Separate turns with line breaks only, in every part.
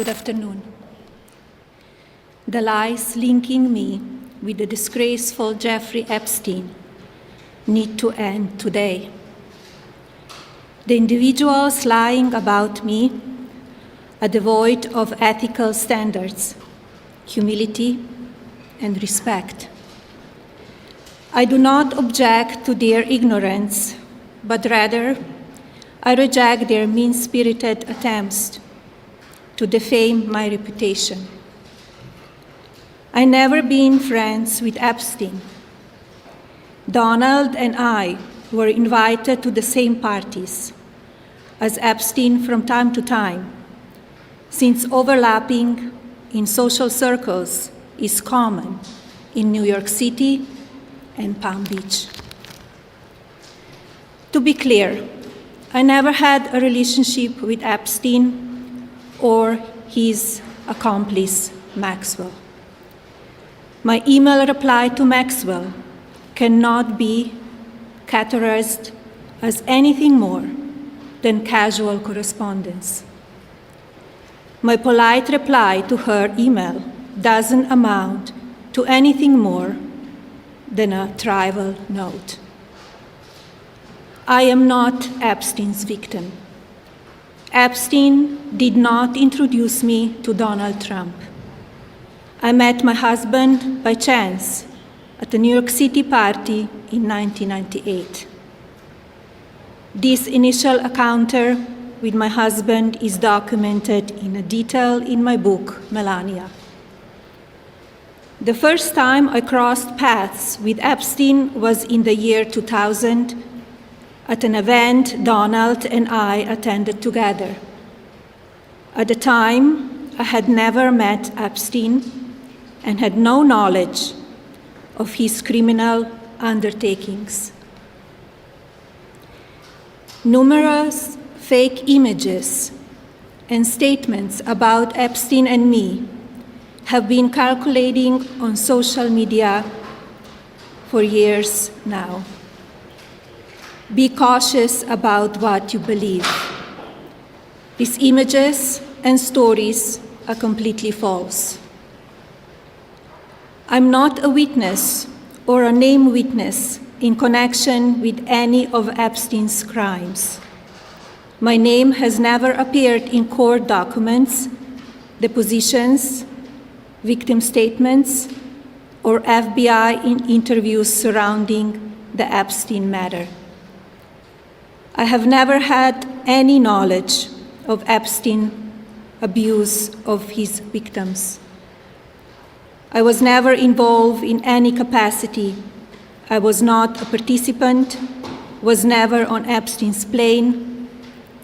Good afternoon. The lies linking me with the disgraceful Jeffrey Epstein need to end today. The individuals lying about me are devoid of ethical standards, humility, and respect. I do not object to their ignorance, but rather I reject their mean-spirited attempts to defame my reputation. I never been friends with Epstein. Donald and I were invited to the same parties as Epstein from time to time, since overlapping in social circles is common in New York City and Palm Beach. To be clear, I never had a relationship with Epstein or his accomplice, Maxwell. My email reply to Maxwell cannot be categorized as anything more than casual correspondence. My polite reply to her email doesn't amount to anything more than a trivial note. I am not Epstein's victim. Epstein did not introduce me to Donald Trump. I met my husband by chance at a New York City party in 1998. This initial encounter with my husband is documented in detail in my book, Melania. The first time I crossed paths with Epstein was in the year 2000 at an event Donald and I attended together. At the time, I had never met Epstein and had no knowledge of his criminal undertakings. Numerous fake images and statements about Epstein and me have been circulating on social media for years now. Be cautious about what you believe. These images and stories are completely false. I'm not a witness or a named witness in connection with any of Epstein's crimes. My name has never appeared in court documents, depositions, victim statements, or FBI interviews surrounding the Epstein matter. I have never had any knowledge of Epstein's abuse of his victims. I was never involved in any capacity. I was not a participant, was never on Epstein's plane,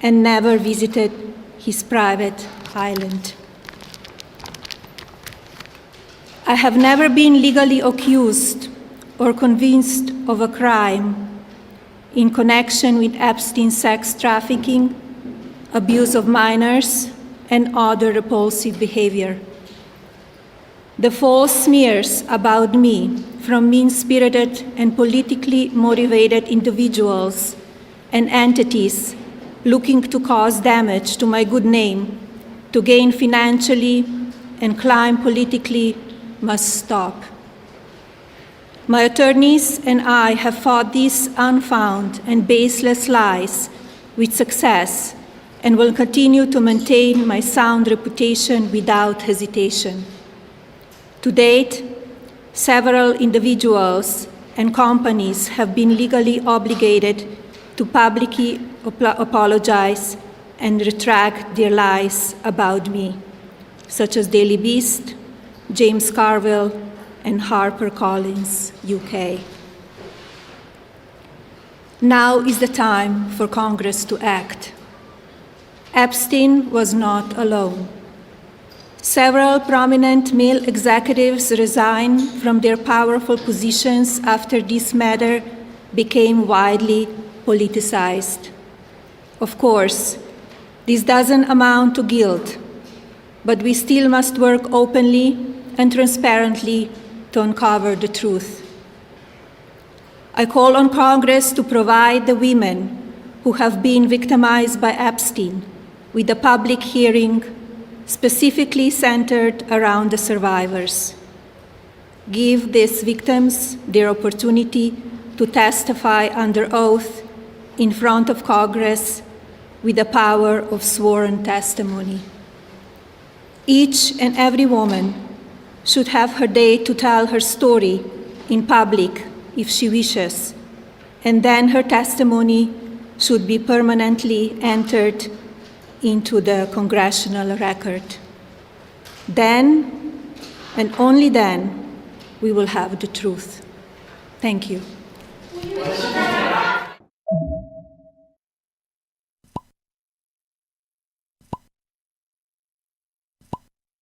and never visited his private island. I have never been legally accused or convinced of a crime in connection with Epstein's sex trafficking, abuse of minors, and other repulsive behavior. The false smears about me from mean-spirited and politically motivated individuals and entities looking to cause damage to my good name, to gain financially and climb politically, must stop. My attorneys and I have fought these unfounded and baseless lies with success and will continue to maintain my sound reputation without hesitation. To date, several individuals and companies have been legally obligated to publicly apologize and retract their lies about me, such as Daily Beast, James Carville, and HarperCollins, UK. Now is the time for Congress to act. Epstein was not alone. Several prominent male executives resigned from their powerful positions after this matter became widely politicized. Of course, this doesn't amount to guilt, but we still must work openly and transparently to uncover the truth. I call on Congress to provide the women who have been victimized by Epstein with a public hearing specifically centered around the survivors. Give these victims their opportunity to testify under oath in front of Congress with the power of sworn testimony. Each and every woman should have her day to tell her story in public if she wishes, and then her testimony should be permanently entered into the congressional record. Then, and only then, we will have the truth. Thank you.